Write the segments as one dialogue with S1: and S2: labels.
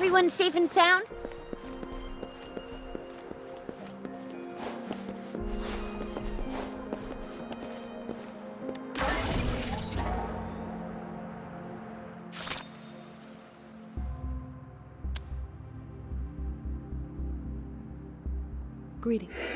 S1: Everyone safe and sound?
S2: Greetings.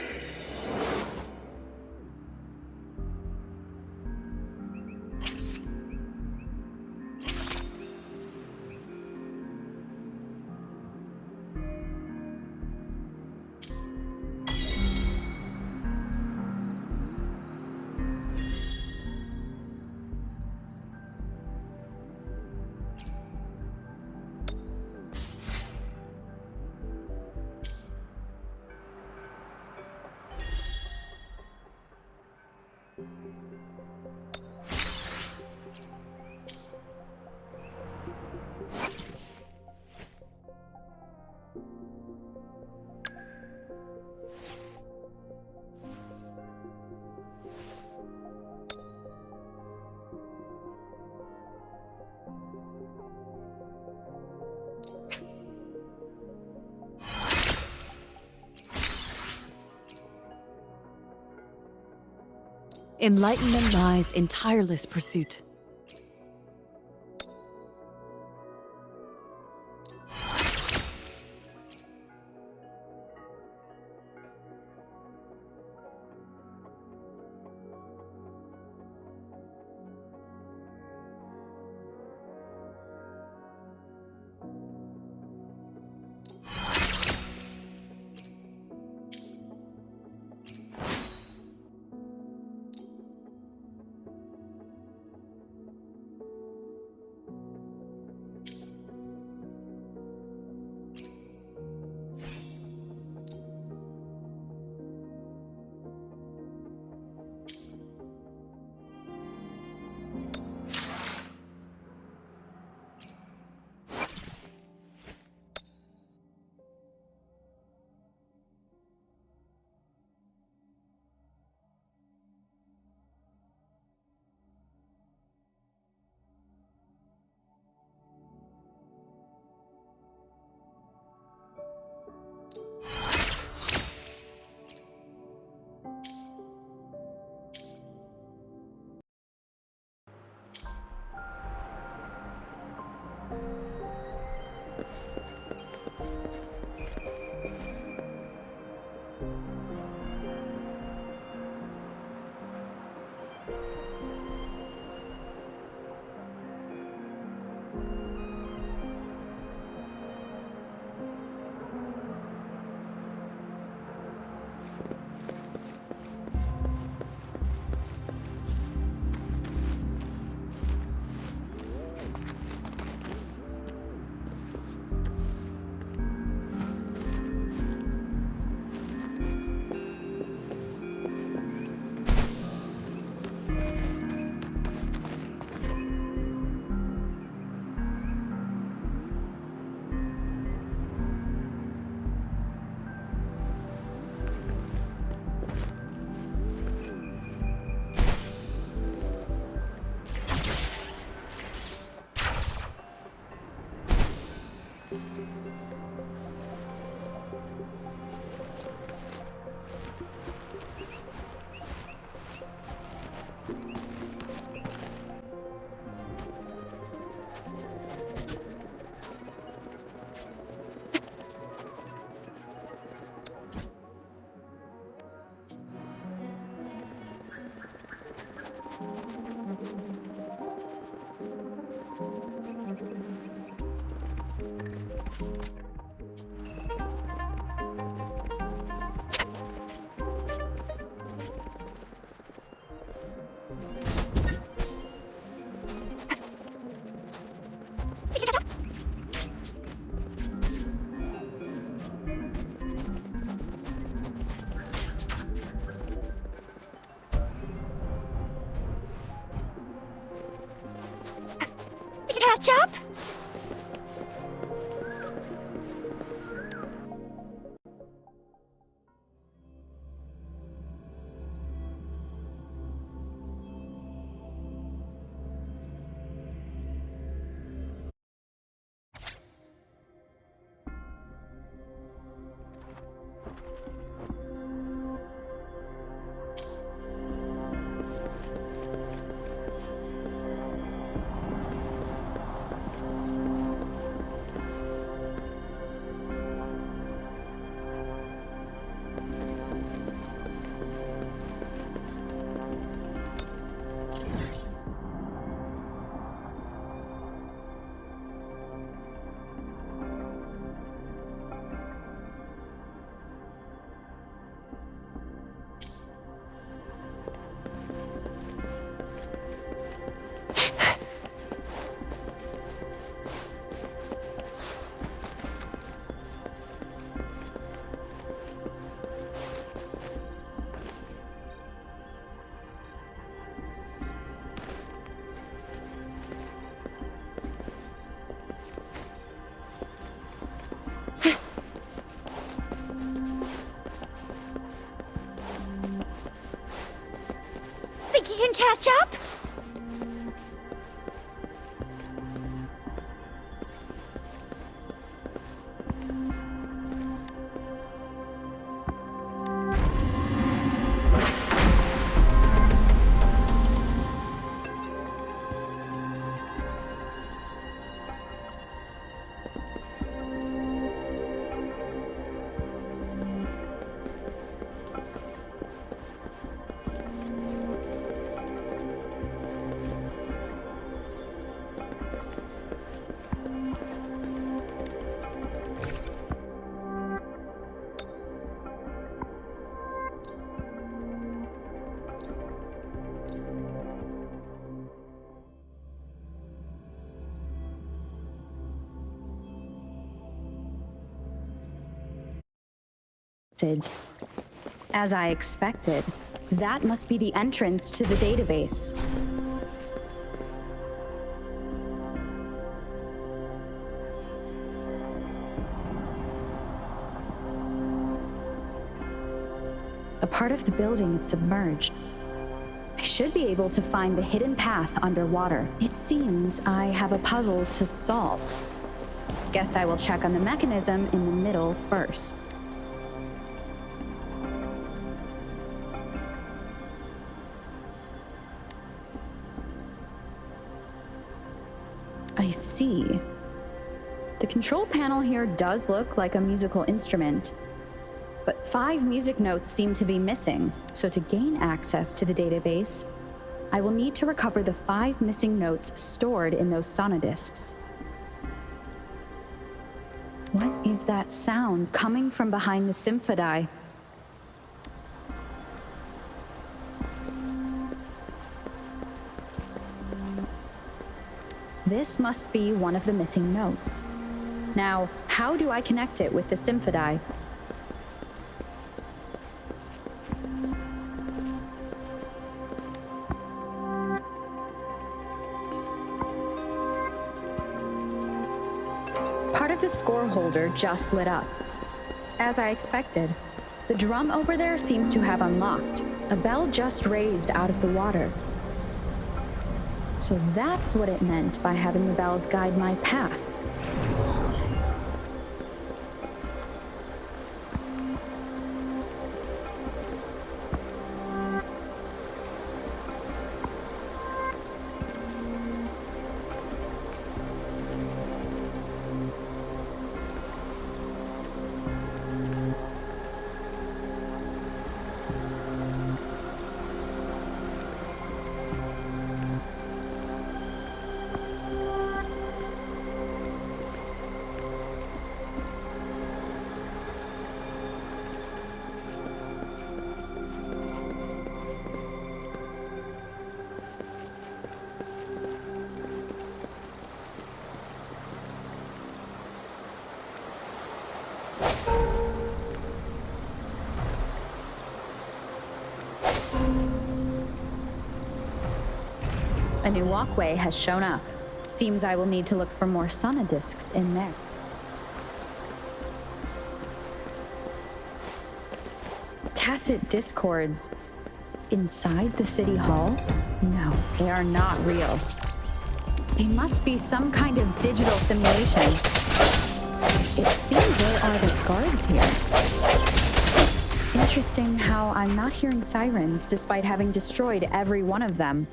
S2: Enlightenment lies in tireless pursuit.
S1: Catch up? catch up?
S3: As I expected, that must be the entrance to the database. A part of the building is submerged. I should be able to find the hidden path underwater. It seems I have a puzzle to solve. Guess I will check on the mechanism in the middle first. I see. The control panel here does look like a musical instrument, but 5 music notes seem to be missing. So to gain access to the database, I will need to recover the 5 missing notes stored in those sonodiscs. What is that sound coming from behind the symphodi? This must be one of the missing notes. Now, how do I connect it with the symphodi? Part of the score holder just lit up. As I expected, the drum over there seems to have unlocked. A bell just raised out of the water. So that's what it meant by having the bells guide my path. A new walkway has shown up. Seems I will need to look for more sonodiscs in there. Tacit discords inside the city hall? No, they are not real. They must be some kind of digital simulation. It seems there are the guards here. Interesting how I'm not hearing sirens despite having destroyed every one of them.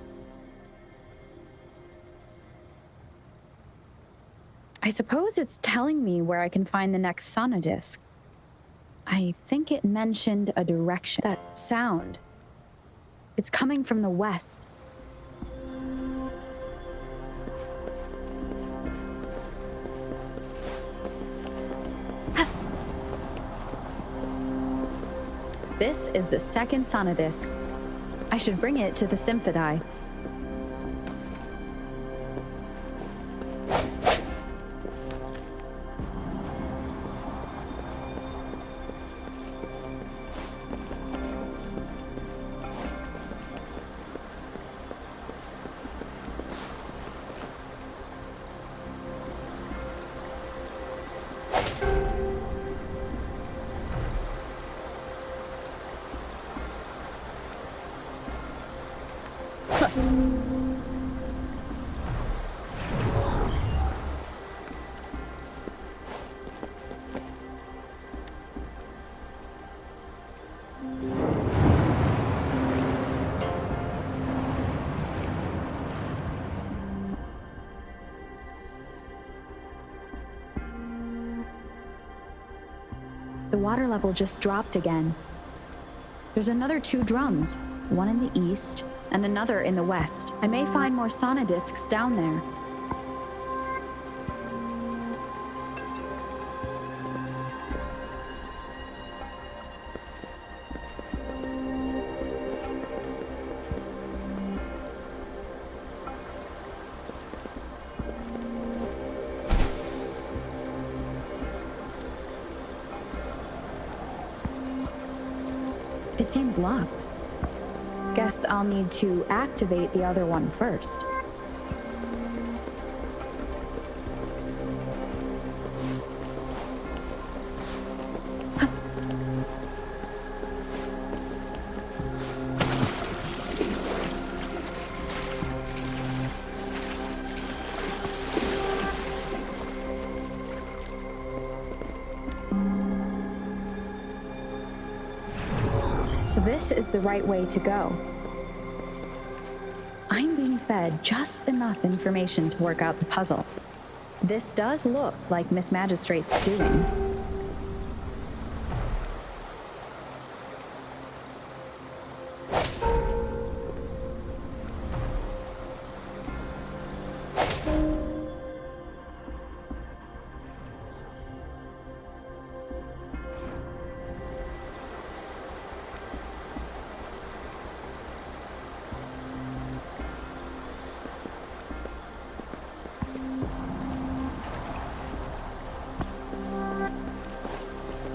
S3: I suppose it's telling me where I can find the next sonodisc. I think it mentioned a direction. That sound. It's coming from the west. This is the second sonodisc. I should bring it to the symphodi. The water level just dropped again. There's another 2 drums, one in the east and another in the west. I may find more sonodiscs down there. It seems locked. Guess I'll need to activate the other one first. So this is the right way to go. I'm being fed just enough information to work out the puzzle. This does look like Miss Magistrate's doing.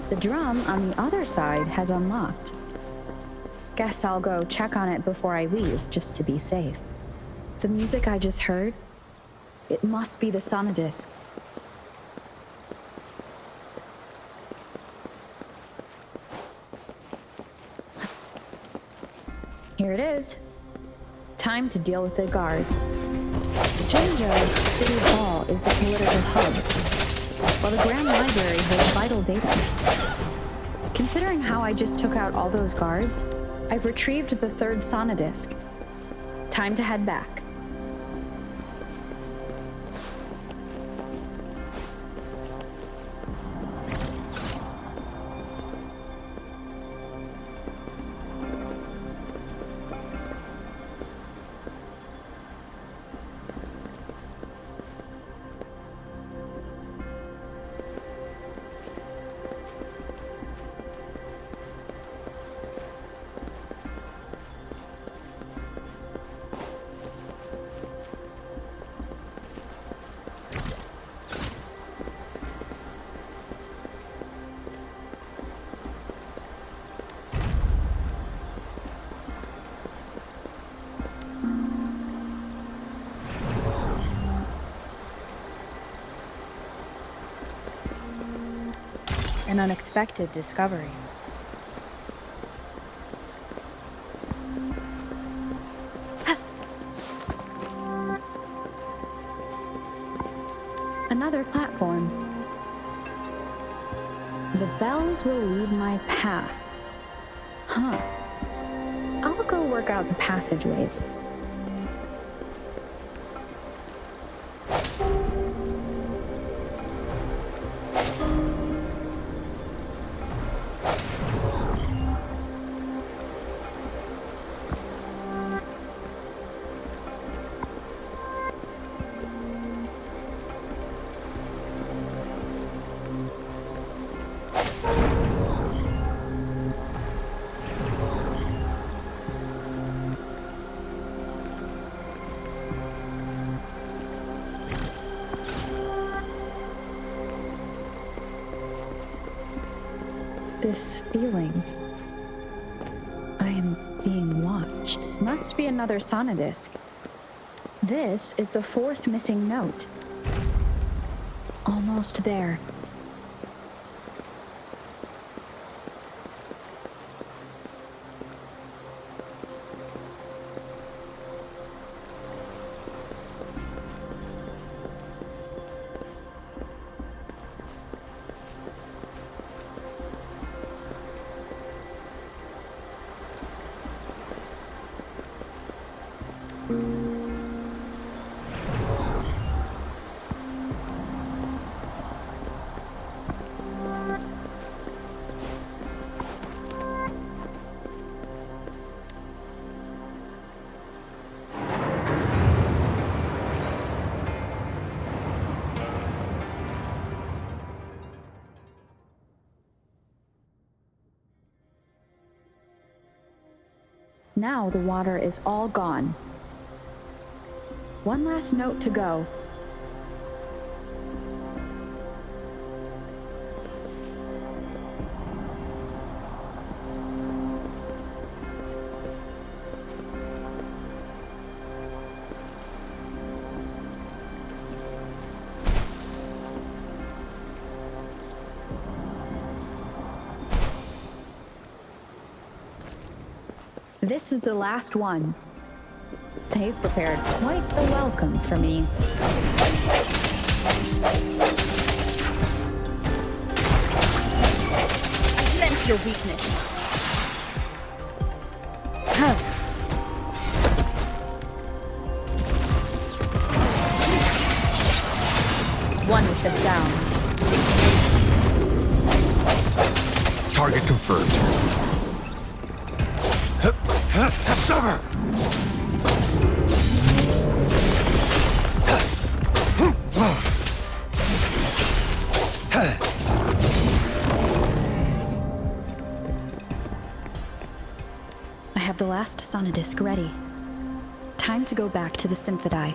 S3: The drum on the other side has unlocked. Guess I'll go check on it before I leave, just to be safe. The music I just heard, it must be the sonodisc. Here it is. Time to deal with the guards. Jinjo's city hall is the political hub, while the Grand Library holds vital data. Considering how I just took out all those guards, I've retrieved the 3rd sonodisc. Time to head back. An unexpected discovery. Another platform. The bells will lead my path. Huh. I'll go work out the passageways. This feeling. I am being watched. Must be another sonodisc. This is the 4th missing note. Almost there. Now the water is all gone. One last note to go. This is the last one. They've prepared quite the welcome for me.
S1: I sense your weakness.
S3: One with the sound.
S4: Target confirmed. Summer!
S3: I have the last sonodisc ready. Time to go back to the Symphodi.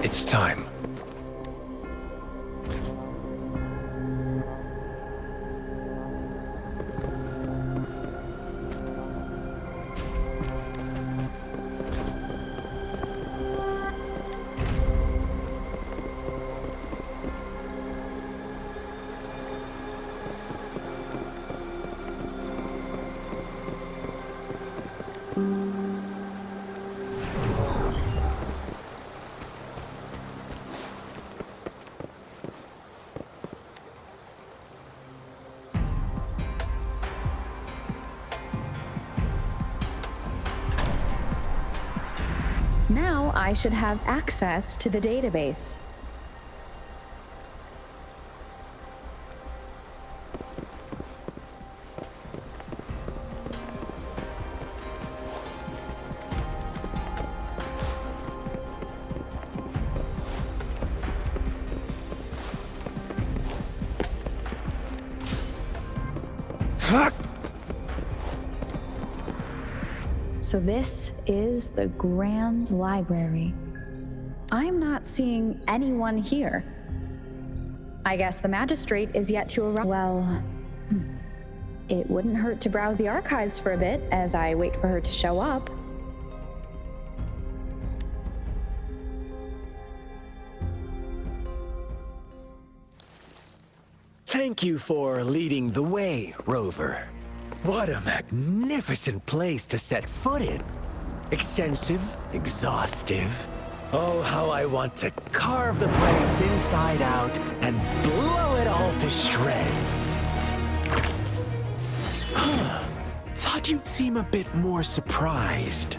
S4: It's time.
S3: Now I should have access to the database. So this is the Grand Library. I'm not seeing anyone here. I guess the magistrate is yet to arrive. Well, it wouldn't hurt to browse the archives for a bit as I wait for her to show up.
S5: Thank you for leading the way, Rover. What a magnificent place to set foot in. Extensive, exhaustive. Oh, how I want to carve the place inside out and blow it all to shreds. Thought you'd seem a bit more surprised.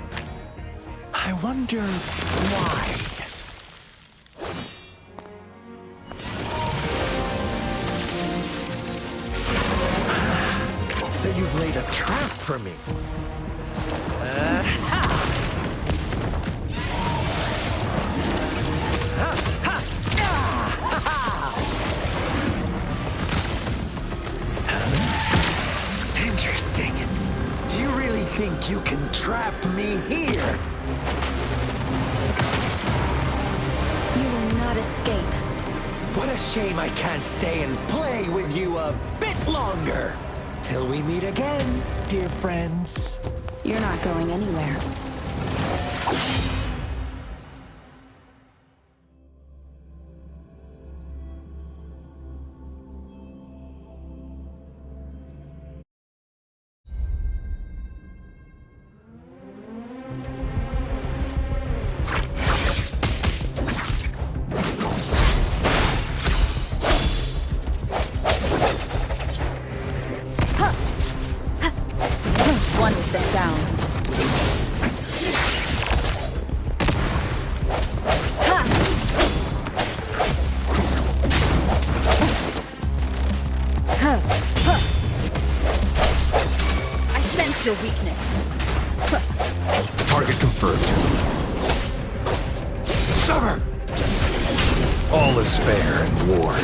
S5: I wonder why. So you've laid a trap for me. Interesting. Do you really think you can trap me here?
S1: You will not escape.
S5: What a shame I can't stay and play with you a bit longer. Till we meet again, dear friends.
S3: You're not going anywhere.
S4: confirmed. Summer! All is fair in war.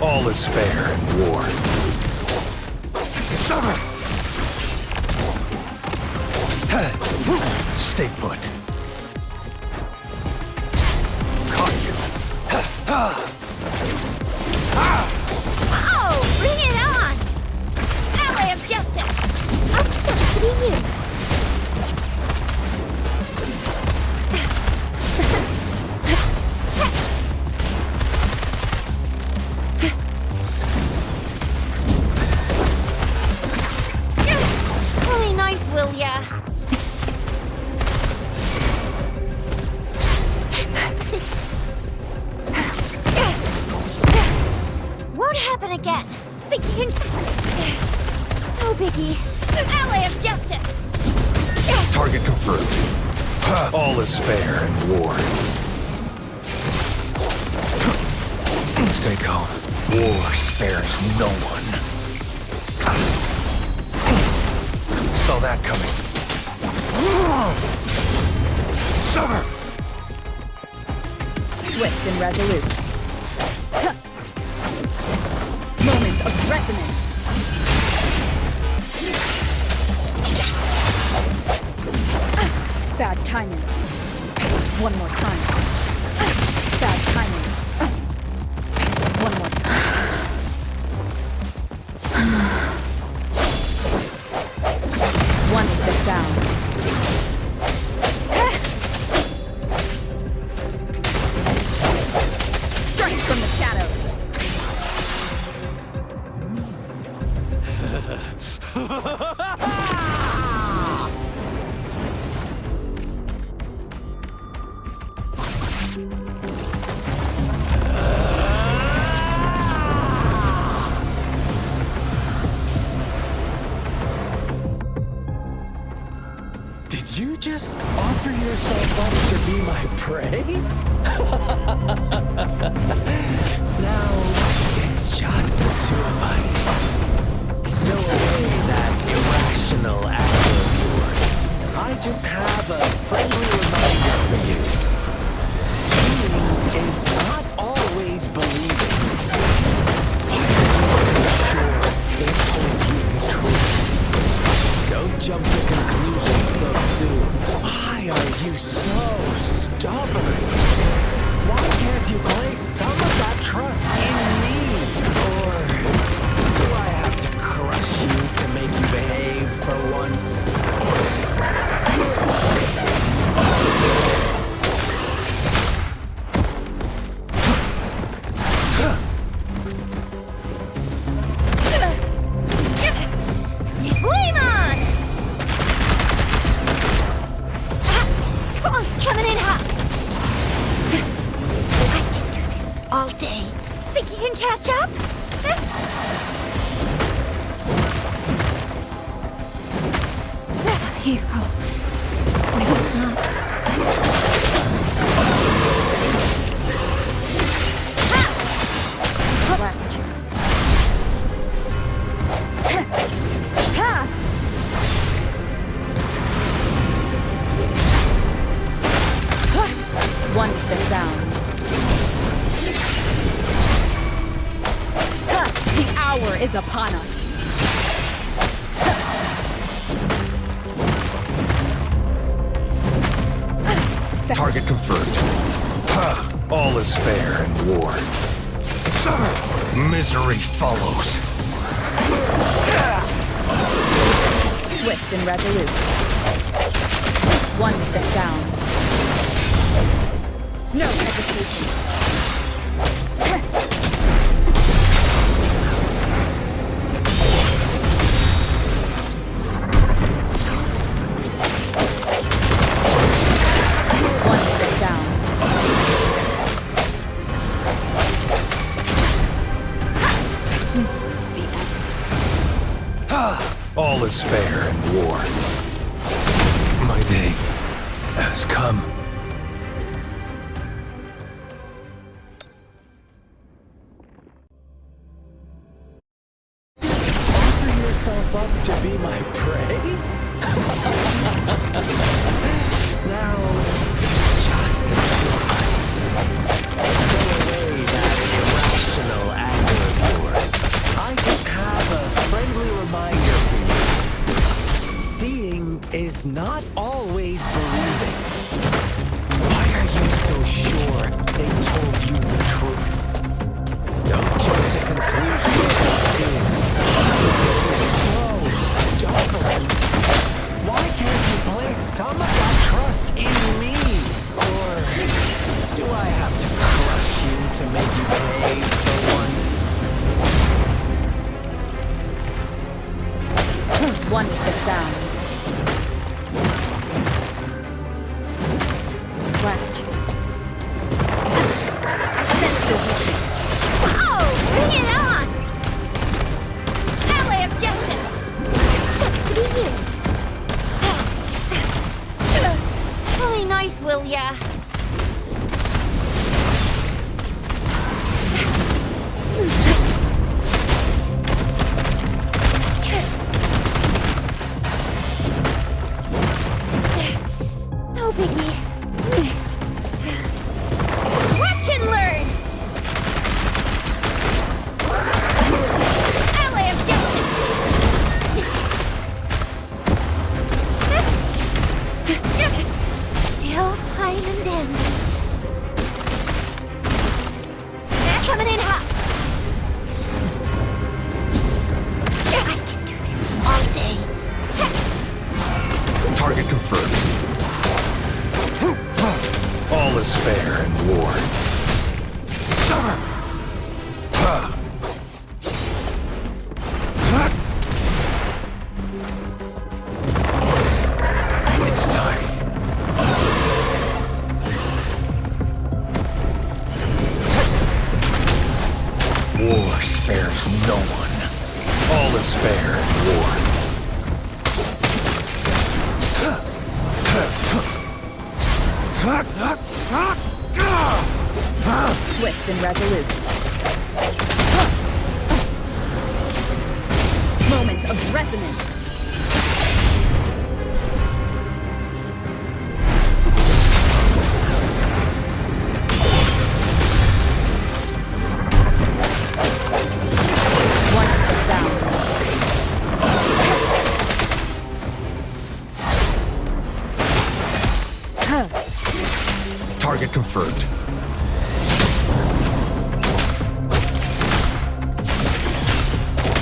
S4: All is fair in war. Summer! Stay put. Caught you.
S1: Oh, bring it on! Ally of justice! I'm supposed to be you. Really nice, will ya? Won't happen again. Think you can... No biggie. Ally of justice.
S4: Target confirmed. All is fair in war. Stay calm. War spares no one. Saw that coming. Summer!
S2: Swift and resolute. Moment of resonance. Bad timing. One more time. Bad timing. One more time. One with the sound. Strike from the shadows.
S5: Did you just offer yourself up to be my prey? Now, it's just the two of us. Stow away that irrational act of yours. I just have a friendly reminder for you. Seeing is not always believing. Why are you so sure they told you the truth? Don't jump to conclusions so soon. Why are you so stubborn? Why can't you place some of that trust in me? Or do I have to crush you to make you behave for once?
S1: Flame on! Close, coming in hot. I can do this all day. Think you can catch up? Hero. Last chance. Ha!
S2: One with the sound. The hour is upon us.
S4: Target confirmed. All is fair in war. Summer! Misery follows.
S2: Swift and resolute. One with the sound. No hesitation. One with the sound. Is this the end?
S4: All is fair in war. day has come.
S5: Offer yourself up to be my prey? Now, it's just the two of us. Stow away that irrational anger of yours. I just have a friendly reminder for you. Seeing is not always believing. Why are you so sure they told you the truth? Don't jump to conclusions so soon. So startling. Why can't you place some of that trust in me? Or do I have to crush you to make you behave for once?
S2: One with the sounds. Last chance. Sense your weakness.
S1: Oh, bring it on! Ally of Justice! Sucks to be you. Really nice, will ya? No biggie. Watch and learn! Ally of Justice! Still fine and dandy. Coming in hot. I can do this all day.
S4: Target confirmed. All is fair in war. It's time. War spares no one. All is fair in war.
S2: Swift and resolute. Moment of resonance. One with the sound.
S4: Target confirmed.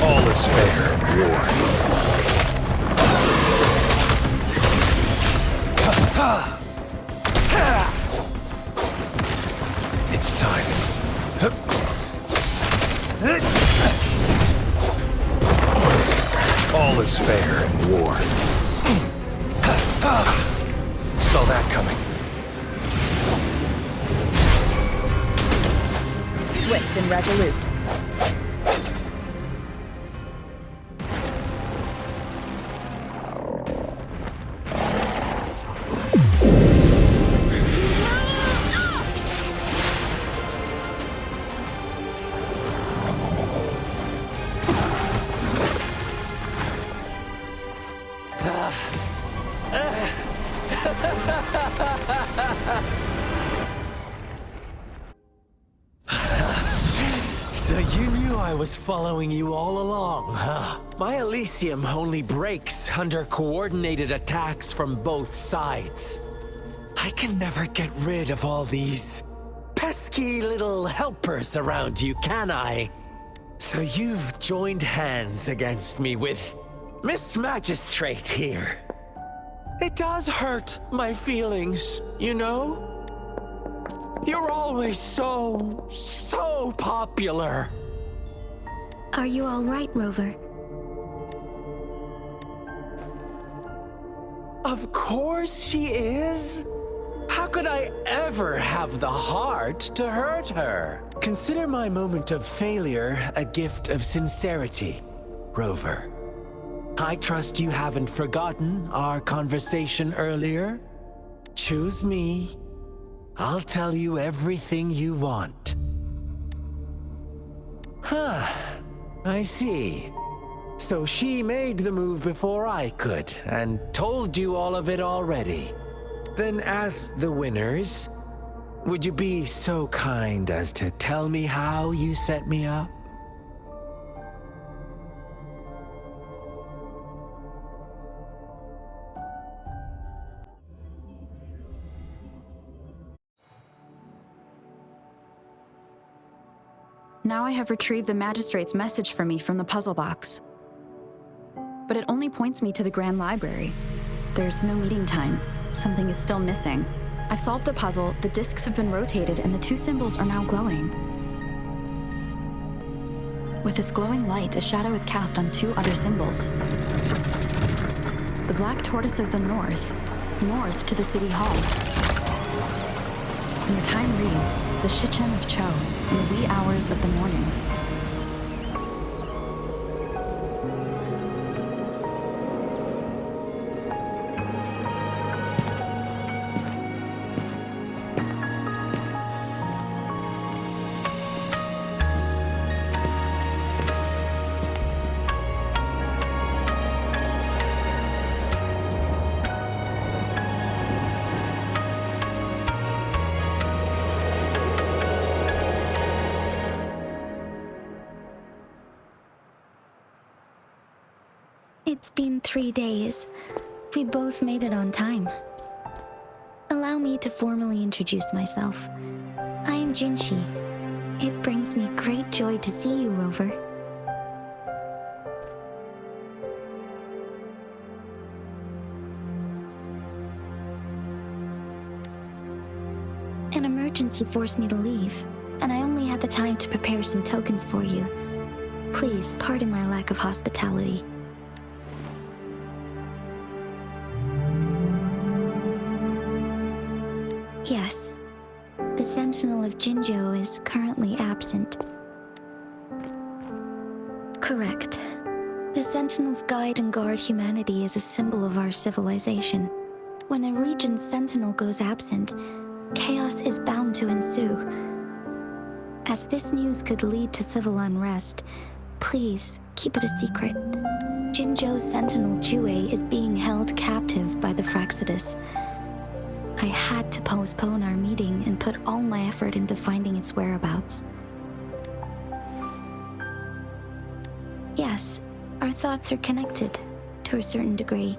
S4: All is fair in war. It's time. All is fair in war. Saw that coming.
S2: Swift and resolute.
S5: So you knew I was following you all along, huh? My Elysium only breaks under coordinated attacks from both sides. I can never get rid of all these pesky little helpers around you, can I? So you've joined hands against me with Miss Magistrate here. It does hurt my feelings, you know? You're always so popular.
S1: Are you all right, Rover?
S5: Of course she is. How could I ever have the heart to hurt her? Consider my moment of failure a gift of sincerity, Rover. I trust you haven't forgotten our conversation earlier? Choose me. I'll tell you everything you want. Huh. I see. So she made the move before I could, and told you all of it already. Then as the winners, would you be so kind as to tell me how you set me up?
S3: Now I have retrieved the magistrate's message for me from the puzzle box. But it only points me to the Grand Library. There's no meeting time. Something is still missing. I've solved the puzzle, the discs have been rotated, and the two symbols are now glowing. With this glowing light, a shadow is cast on two other symbols. The black tortoise of the north to the city hall. And the time reads, the Shichen of Cho, in the wee hours of the morning.
S6: It's been 3 days. We both made it on time. Allow me to formally introduce myself. I am Jinshi. It brings me great joy to see you, Rover. An emergency forced me to leave, and I only had the time to prepare some tokens for you. Please pardon my lack of hospitality. Yes, the Sentinel of Jinzhou is currently absent. Correct. The Sentinels guide and guard humanity as a symbol of our civilization. When a region's Sentinel goes absent, chaos is bound to ensue. As this news could lead to civil unrest, please keep it a secret. Jinzhou's Sentinel Jue is being held captive by the Fraxidus. I had to postpone our meeting and put all my effort into finding its whereabouts. Yes, our thoughts are connected, to a certain degree.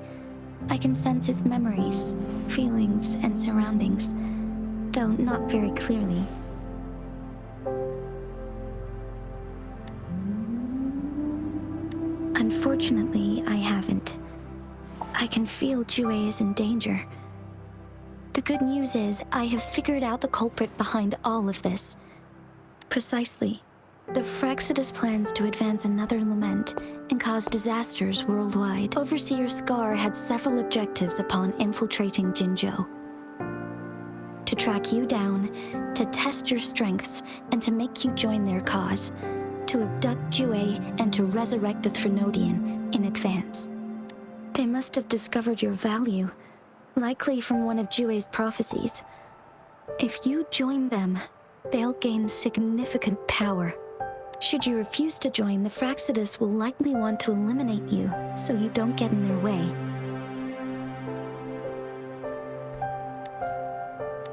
S6: I can sense his memories, feelings, and surroundings, though not very clearly. Unfortunately, I haven't. I can feel Jue is in danger. The good news is, I have figured out the culprit behind all of this. Precisely. The Fraxidus plans to advance another lament and cause disasters worldwide. Overseer Scar had several objectives upon infiltrating Jinzhou. To track you down, to test your strengths, and to make you join their cause. To abduct Jue and to resurrect the Threnodian in advance. They must have discovered your value, likely from one of Jue's prophecies. If you join them, they'll gain significant power. Should you refuse to join, the Fraxidus will likely want to eliminate you, so you don't get in their way.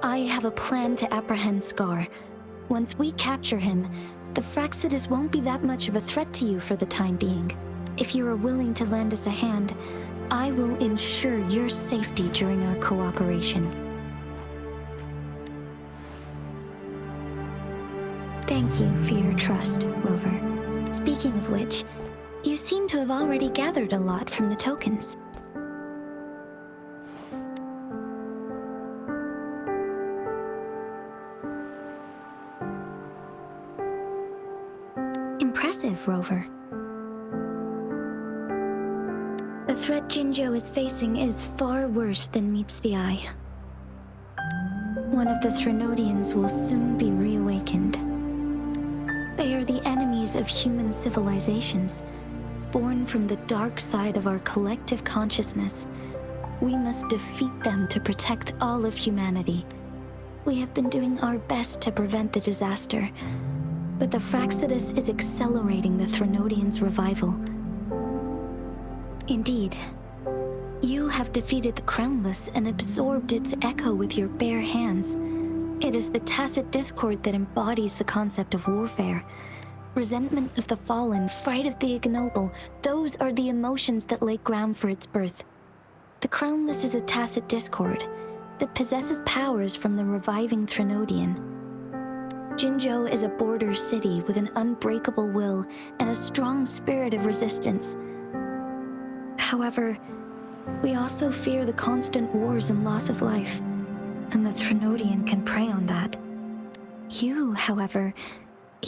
S6: I have a plan to apprehend Scar. Once we capture him, the Fraxidus won't be that much of a threat to you for the time being. If you are willing to lend us a hand, I will ensure your safety during our cooperation. Thank you for your trust, Rover. Speaking of which, you seem to have already gathered a lot from the tokens. Impressive, Rover. The threat Jinzhou is facing is far worse than meets the eye. One of the Threnodians will soon be reawakened. They are the enemies of human civilizations. born from the dark side of our collective consciousness. We must defeat them to protect all of humanity. We have been doing our best to prevent the disaster, but the Fraxidus is accelerating the Threnodians' revival. Indeed, you have defeated the Crownless and absorbed its echo with your bare hands. It is the tacit discord that embodies the concept of warfare. Resentment of the fallen, fright of the ignoble, those are the emotions that lay ground for its birth. The Crownless is a tacit discord that possesses powers from the reviving Threnodian. Jinzhou is a border city with an unbreakable will and a strong spirit of resistance. However, we also fear the constant wars and loss of life, and the Threnodian can prey on that. You, however,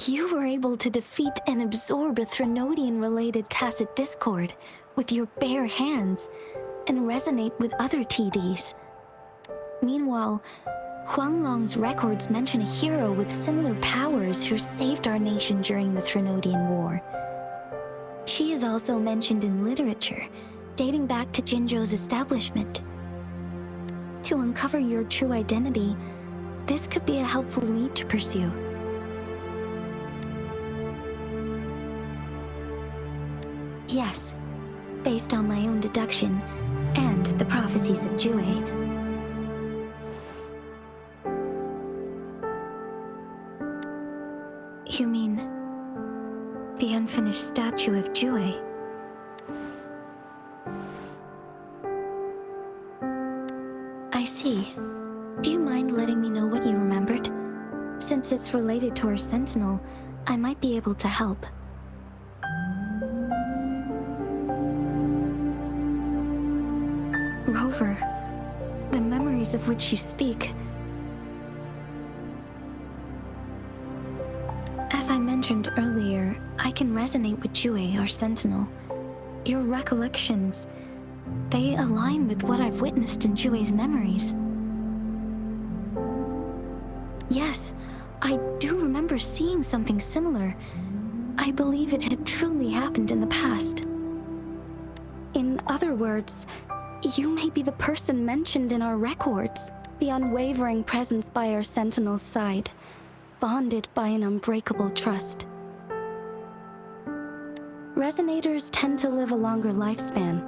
S6: you were able to defeat and absorb a Threnodian-related tacit discord with your bare hands and resonate with other TDs. Meanwhile, Huanglong's records mention a hero with similar powers who saved our nation during the Threnodian War. She is also mentioned in literature, dating back to Jinzhou's establishment. To uncover your true identity, this could be a helpful lead to pursue. Yes, based on my own deduction and the prophecies of Jue. You mean the unfinished statue of Jue? I see. Do you mind letting me know what you remembered? Since it's related to our sentinel, I might be able to help. Rover, the memories of which you speak. As I mentioned earlier, I can resonate with Jue, our sentinel. Your recollections, they align with what I've witnessed in Jue's memories. Yes, I do remember seeing something similar. I believe it had truly happened in the past. In other words, you may be the person mentioned in our records, the unwavering presence by our sentinel's side, bonded by an unbreakable trust. Resonators tend to live a longer lifespan,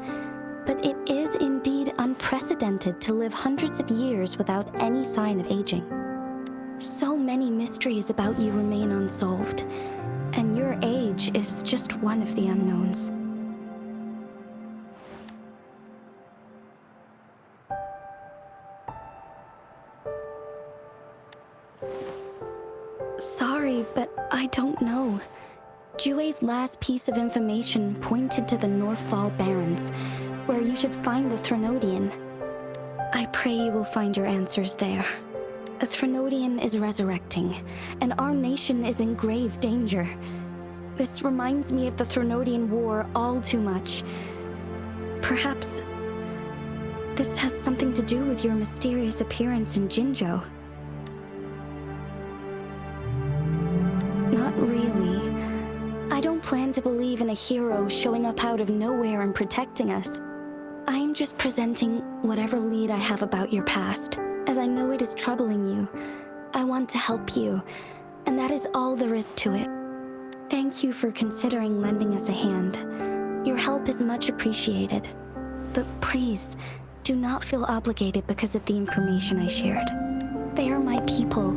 S6: but it is indeed unprecedented to live hundreds of years without any sign of aging. So many mysteries about you remain unsolved, and your age is just one of the unknowns. Sorry, but I don't know. Jue's last piece of information pointed to the Northfall Barrens, where you should find the Threnodian. I pray you will find your answers there. A Threnodian is resurrecting, and our nation is in grave danger. This reminds me of the Threnodian War all too much. Perhaps this has something to do with your mysterious appearance in Jinzhou. Not really. I don't plan to believe in a hero showing up out of nowhere and protecting us. I'm just presenting whatever lead I have about your past, as I know it is troubling you. I want to help you, and that is all there is to it. Thank you for considering lending us a hand. Your help is much appreciated. But please, do not feel obligated because of the information I shared. They are my people,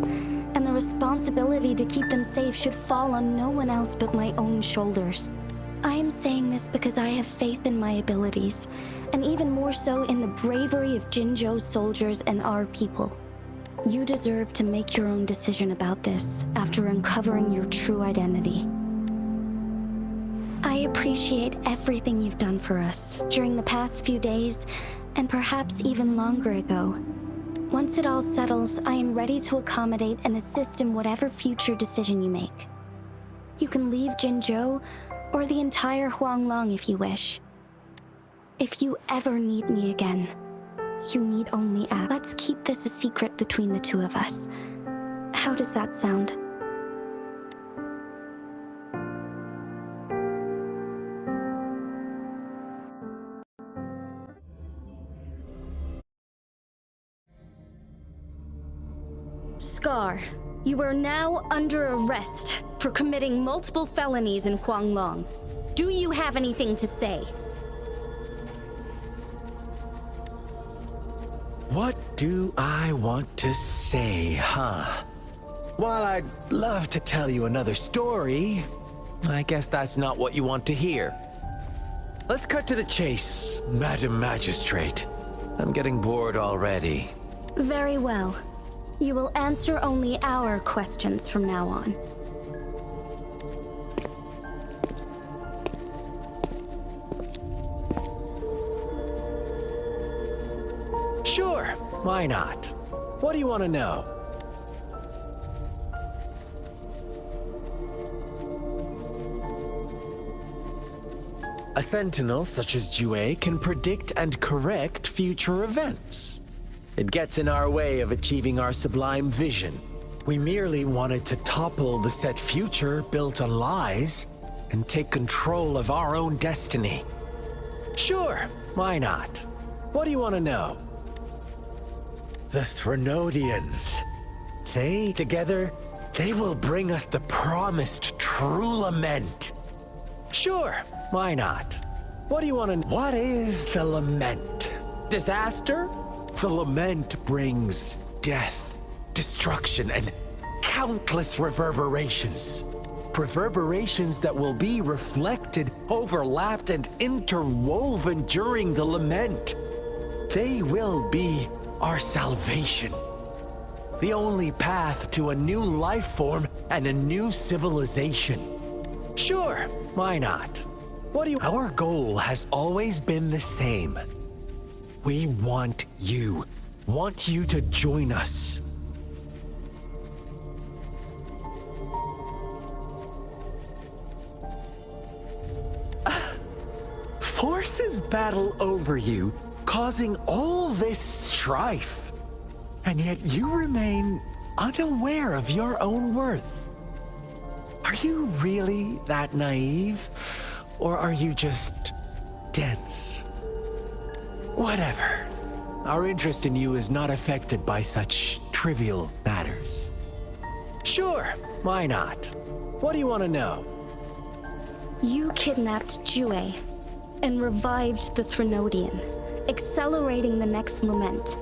S6: and the responsibility to keep them safe should fall on no one else but my own shoulders. I am saying this because I have faith in my abilities, and even more so in the bravery of Jinzhou's soldiers and our people. You deserve to make your own decision about this after uncovering your true identity. I appreciate everything you've done for us during the past few days, and perhaps even longer ago. Once it all settles, I am ready to accommodate and assist in whatever future decision you make. You can leave Jinzhou, or the entire Huanglong if you wish. If you ever need me again, you need only ask. Let's keep this a secret between the two of us. How does that sound? Scar, you are now under arrest for committing multiple felonies in Huanglong. Do you have anything to say?
S5: What do I want to say, huh? While I'd love to tell you another story, I guess that's not what you want to hear. Let's cut to the chase, Madam Magistrate. I'm getting bored already.
S6: Very well. You will answer only our questions from now on.
S5: Sure, why not? What do you want to know? A sentinel such as Jue can predict and correct future events. It gets in our way of achieving our sublime vision. We merely wanted to topple the set future built on lies and take control of our own destiny. Sure, why not? What do you want to know? The Threnodians. They, together, they will bring us the promised true lament. Sure, why not? What do you want to know? What is the lament? Disaster? The lament brings death, destruction, and countless reverberations. Reverberations that will be reflected, overlapped, and interwoven during the lament. They will be our salvation. The only path to a new life form and a new civilization. Sure, why not? What do you... Our goal has always been the same. We want you to join us. Forces battle over you, causing all this strife. And yet you remain unaware of your own worth. Are you really that naive? Or are you just dense? Whatever. Our interest in you is not affected by such trivial matters. Sure, why not? What do you want to know?
S6: You kidnapped Jue and revived the Threnodian, accelerating the next lament.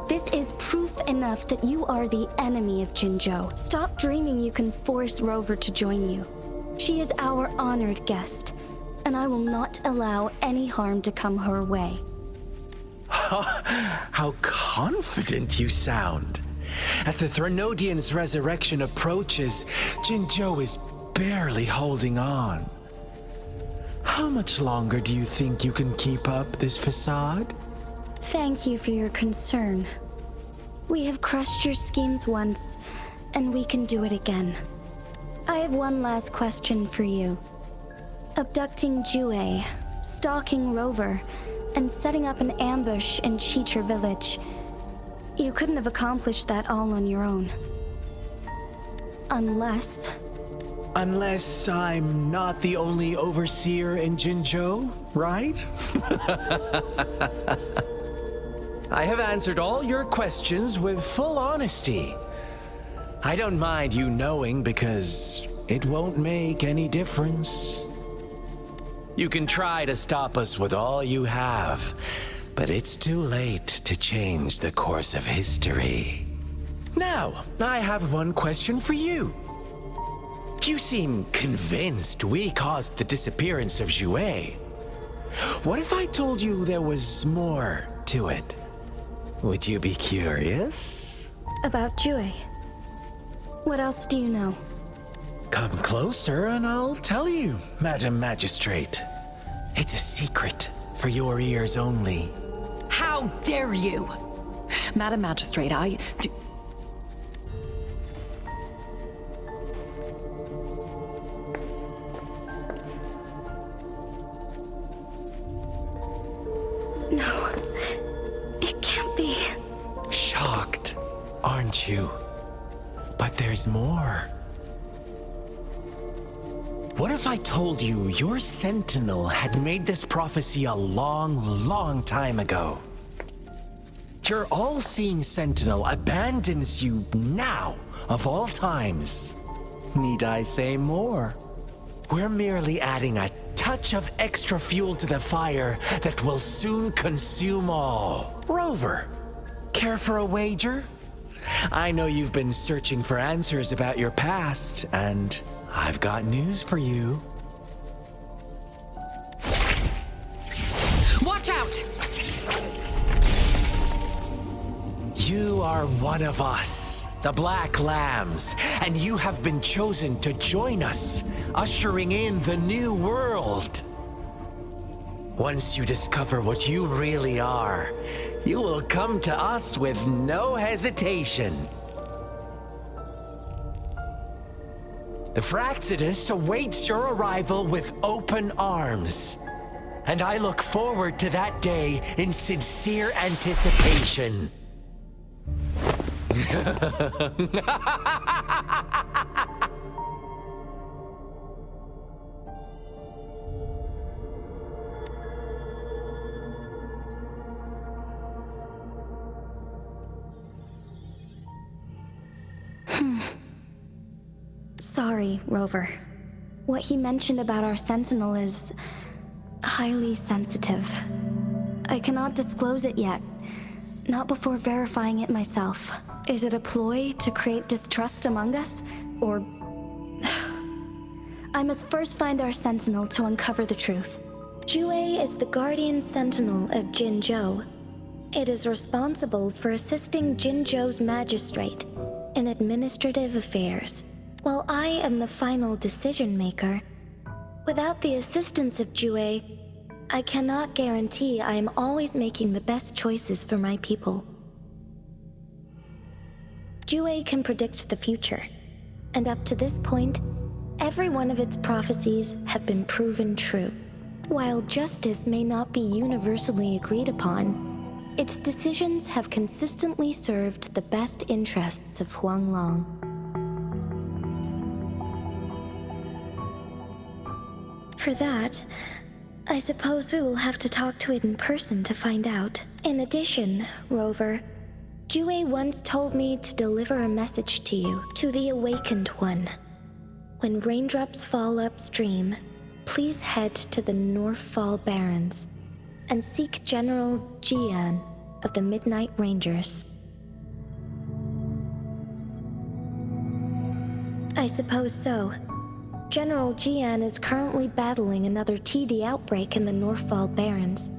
S6: This is proof enough that you are the enemy of Jinzhou. Stop dreaming you can force Rover to join you. She is our honored guest, and I will not allow any harm to come her way.
S5: How confident you sound. As the Threnodian's resurrection approaches, Jinzhou is barely holding on. How much longer do you think you can keep up this facade?
S6: Thank you for your concern. We have crushed your schemes once, and we can do it again. I have one last question for you. Abducting Jue, stalking Rover, and setting up an ambush in Cheecher village. You couldn't have accomplished that all on your own. Unless
S5: I'm not the only overseer in Jinzhou, right? I have answered all your questions with full honesty. I don't mind you knowing because it won't make any difference. You can try to stop us with all you have, but it's too late to change the course of history. Now, I have one question for you. You seem convinced we caused the disappearance of Jue. What if I told you there was more to it? Would you be curious?
S6: about Jue. What else do you know?
S5: Come closer and I'll tell you, Madam Magistrate. It's a secret for your ears only.
S2: How dare you! Madam Magistrate, I do...
S6: No, it can't be.
S5: Shocked, aren't you? But there's more. What if I told you your sentinel had made this prophecy a long, long time ago? Your all-seeing sentinel abandons you now of all times. Need I say more? We're merely adding a touch of extra fuel to the fire that will soon consume all. Rover, care for a wager? I know you've been searching for answers about your past, and I've got news for you.
S2: Watch out!
S5: You are one of us, the Black Lambs, and you have been chosen to join us, ushering in the new world. Once you discover what you really are, you will come to us with no hesitation. The Fraxidus awaits your arrival with open arms, and I look forward to that day in sincere anticipation.
S6: Sorry, Rover. What he mentioned about our sentinel is highly sensitive. I cannot disclose it yet, not before verifying it myself. Is it a ploy to create distrust among us, or... I must first find our sentinel to uncover the truth. Jue is the guardian sentinel of Jinzhou. It is responsible for assisting Jinzhou's magistrate in administrative affairs, while I am the final decision maker. Without the assistance of Jue, I cannot guarantee I am always making the best choices for my people. Jue can predict the future, and up to this point, every one of its prophecies have been proven true. While justice may not be universally agreed upon, its decisions have consistently served the best interests of Huanglong. For that, I suppose we will have to talk to it in person to find out. In addition, Rover, Jue once told me to deliver a message to you, to the Awakened One. When raindrops fall upstream, please head to the Northfall Barrens and seek General Jian of the Midnight Rangers. I suppose so. General Jian is currently battling another TD outbreak in the Northfall Barrens,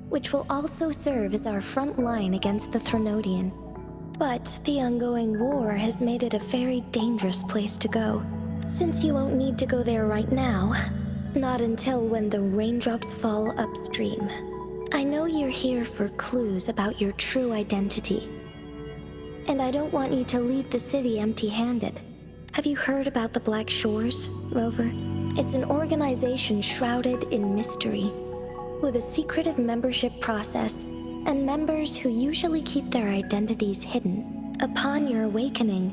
S6: which will also serve as our front line against the Threnodian. But the ongoing war has made it a very dangerous place to go. Since you won't need to go there right now, not until when the raindrops fall upstream. I know you're here for clues about your true identity, and I don't want you to leave the city empty-handed. Have you heard about the Black Shores, Rover? It's an organization shrouded in mystery, with a secretive membership process and members who usually keep their identities hidden. Upon your awakening,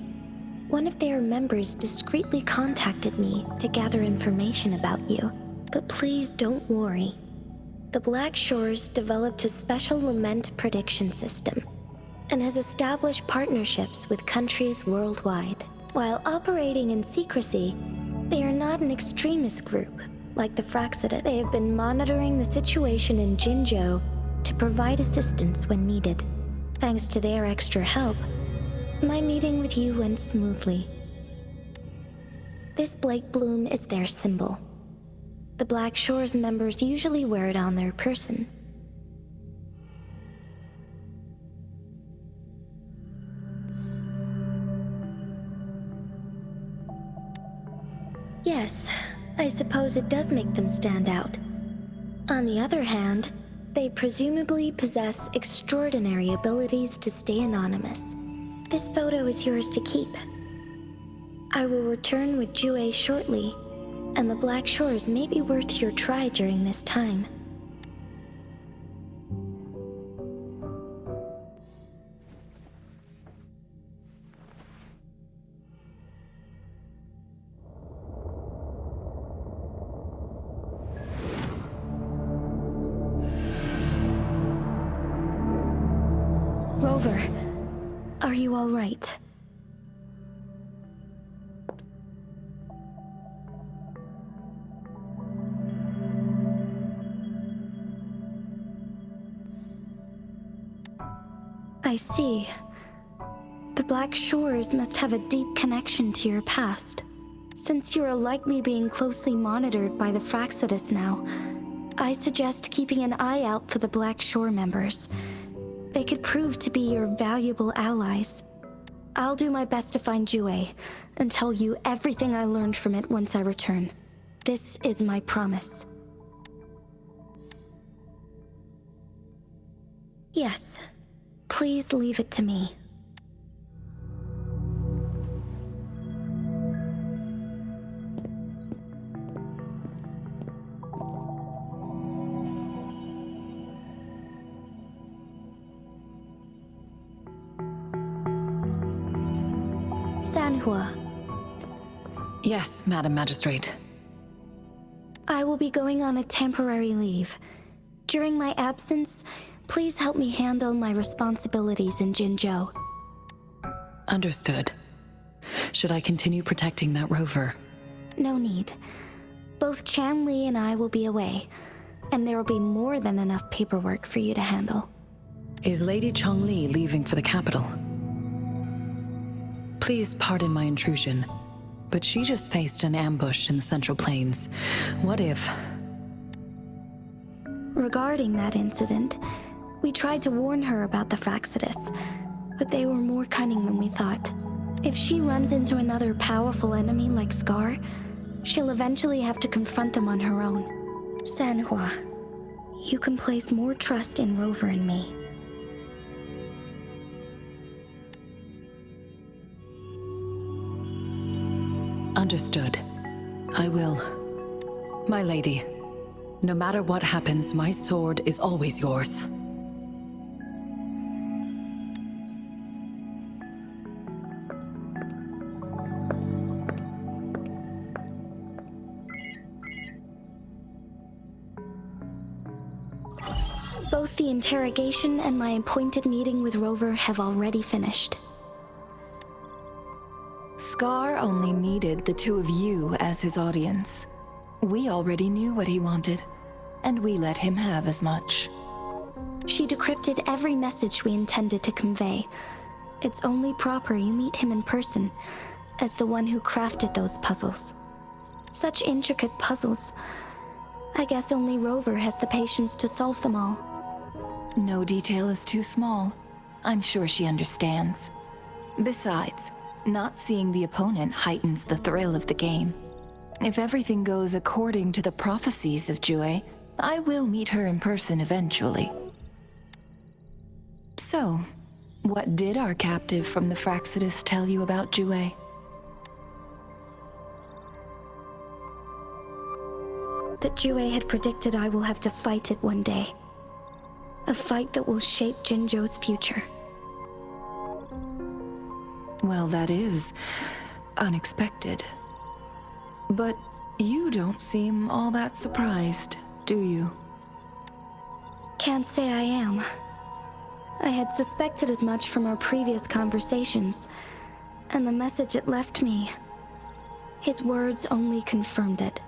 S6: one of their members discreetly contacted me to gather information about you. But please don't worry. The Black Shores developed a special lament prediction system and has established partnerships with countries worldwide. While operating in secrecy, they are not an extremist group like the Fraxidus. They have been monitoring the situation in Jinzhou to provide assistance when needed. Thanks to their extra help, my meeting with you went smoothly. This Blake Bloom is their symbol. The Black Shores members usually wear it on their person. Yes, I suppose it does make them stand out. On the other hand, they presumably possess extraordinary abilities to stay anonymous. This photo is yours to keep. I will return with Jue shortly, and the Black Shores may be worth your try during this time. Rover, are you all right? I see. The Black Shores must have a deep connection to your past. Since you are likely being closely monitored by the Fraxidus now, I suggest keeping an eye out for the Black Shore members. They could prove to be your valuable allies. I'll do my best to find Jue and tell you everything I learned from it once I return. This is my promise. Yes, please leave it to me. Sanhua.
S2: Yes, Madam Magistrate.
S6: I will be going on a temporary leave. During my absence, please help me handle my responsibilities in Jinzhou.
S2: Understood. Should I continue protecting that rover?
S6: No need. Both Chan Li and I will be away, and there will be more than enough paperwork for you to handle.
S2: Is Lady Chongli leaving for the capital? Please pardon my intrusion, but she just faced an ambush in the Central Plains. What if...
S6: Regarding that incident, we tried to warn her about the Fraxidus, but they were more cunning than we thought. If she runs into another powerful enemy like Scar, she'll eventually have to confront them on her own. Sanhua, you can place more trust in Rover and me.
S2: Understood. I will. My lady, no matter what happens, my sword is always yours.
S6: Both the interrogation and my appointed meeting with Rover have already finished.
S7: Scar only needed the two of you as his audience. We already knew what he wanted, and we let him have as much.
S6: She decrypted every message we intended to convey. It's only proper you meet him in person, as the one who crafted those puzzles. Such intricate puzzles. I guess only Rover has the patience to solve them all.
S7: No detail is too small. I'm sure she understands. Besides, not seeing the opponent heightens the thrill of the game. If everything goes according to the prophecies of Jue, I will meet her in person eventually. So, what did our captive from the Fraxidus tell you about Jue?
S6: That Jue had predicted I will have to fight it one day. A fight that will shape Jinzhou's future.
S7: Well, that is unexpected. But you don't seem all that surprised, do you?
S6: Can't say I am. I had suspected as much from our previous conversations, and the message it left me, his words only confirmed it.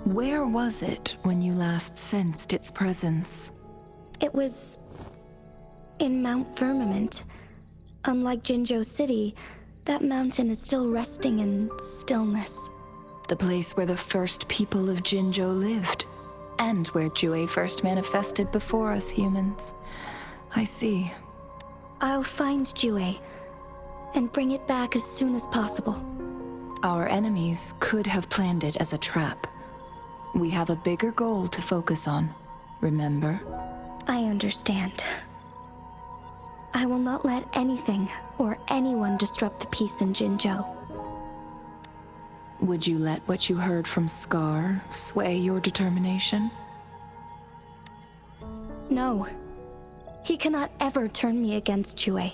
S7: Where was it when you last sensed its presence?
S6: It was in Mount Firmament. Unlike Jinzhou City, that mountain is still resting in stillness.
S7: The place where the first people of Jinzhou lived, and where Jue first manifested before us humans. I see.
S6: I'll find Jue and bring it back as soon as possible.
S7: Our enemies could have planned it as a trap. We have a bigger goal to focus on, remember?
S6: I understand. I will not let anything or anyone disrupt the peace in Jinzhou.
S7: Would you let what you heard from Scar sway your determination?
S6: No. He cannot ever turn me against Jue.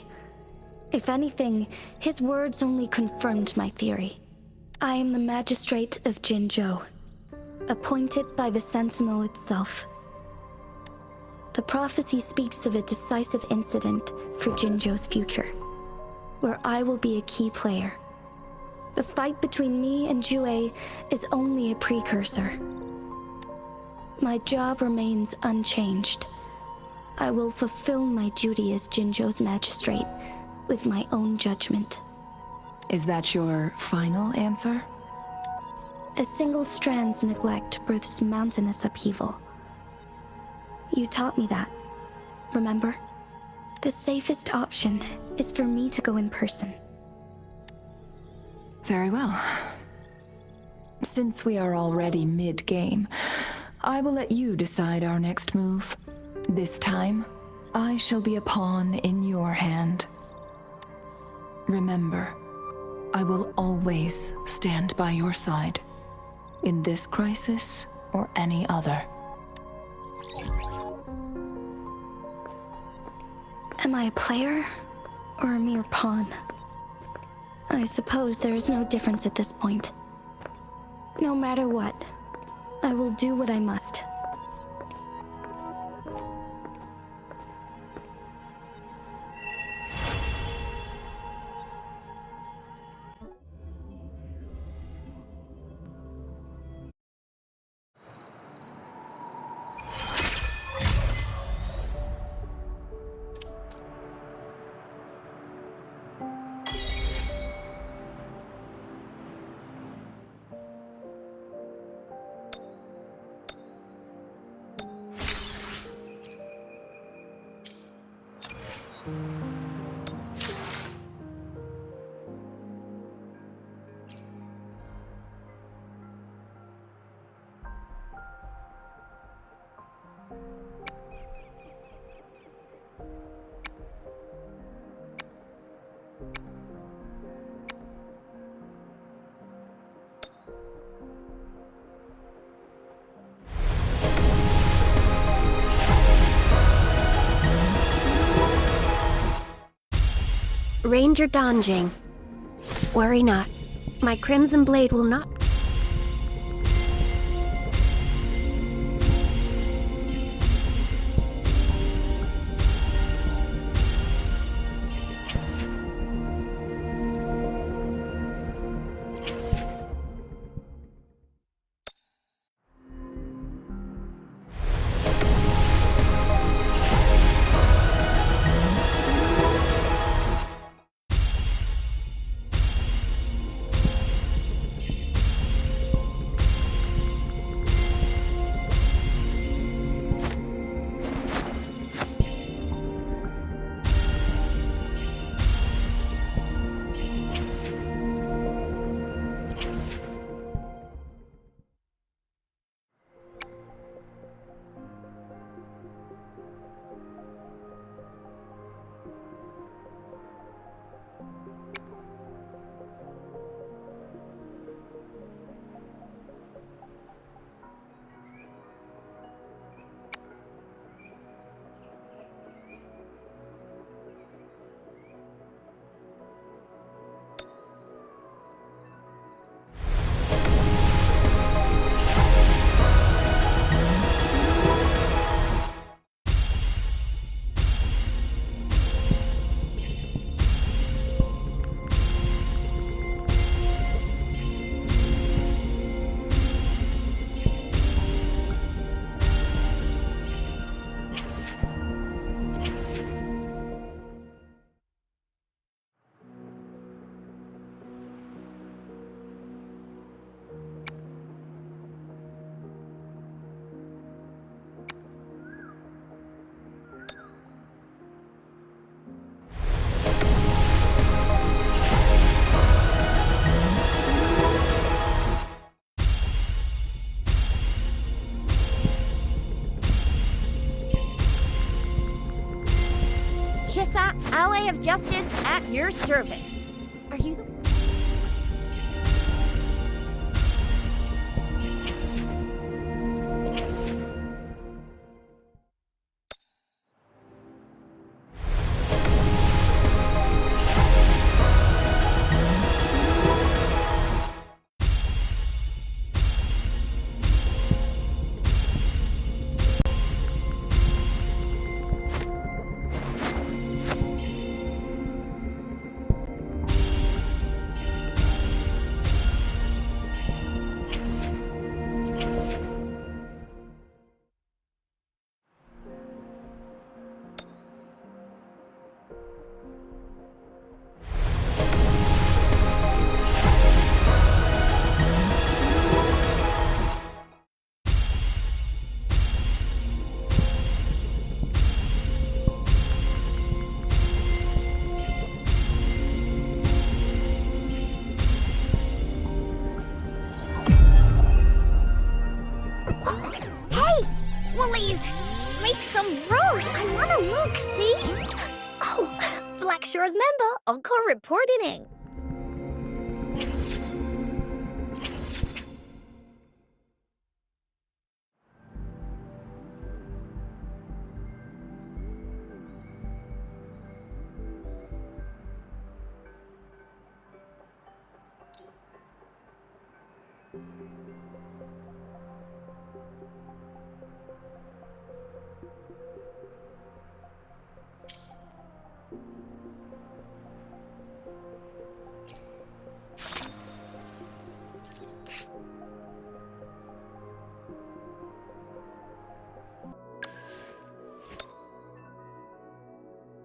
S6: If anything, his words only confirmed my theory. I am the magistrate of Jinzhou, appointed by the Sentinel itself. The prophecy speaks of a decisive incident for Jinzhou's future, where I will be a key player. The fight between me and Jue is only a precursor. My job remains unchanged. I will fulfill my duty as Jinzhou's magistrate with my own judgment.
S7: Is that your final answer?
S6: A single strand's neglect births mountainous upheaval. You taught me that, remember? The safest option is for me to go in person.
S7: Very well. Since we are already mid-game, I will let you decide our next move. This time, I shall be a pawn in your hand. Remember, I will always stand by your side, in this crisis or any other.
S6: Am I a player or a mere pawn? I suppose there is no difference at this point. No matter what, I will do what I must.
S8: Ranger Donjing. Worry not. My Crimson Blade will not...
S1: Chissa, Ally of Justice, at your service. Are you the... Please, make some room. I wanna look, see? Oh, Black Shore's member, Encore reporting in.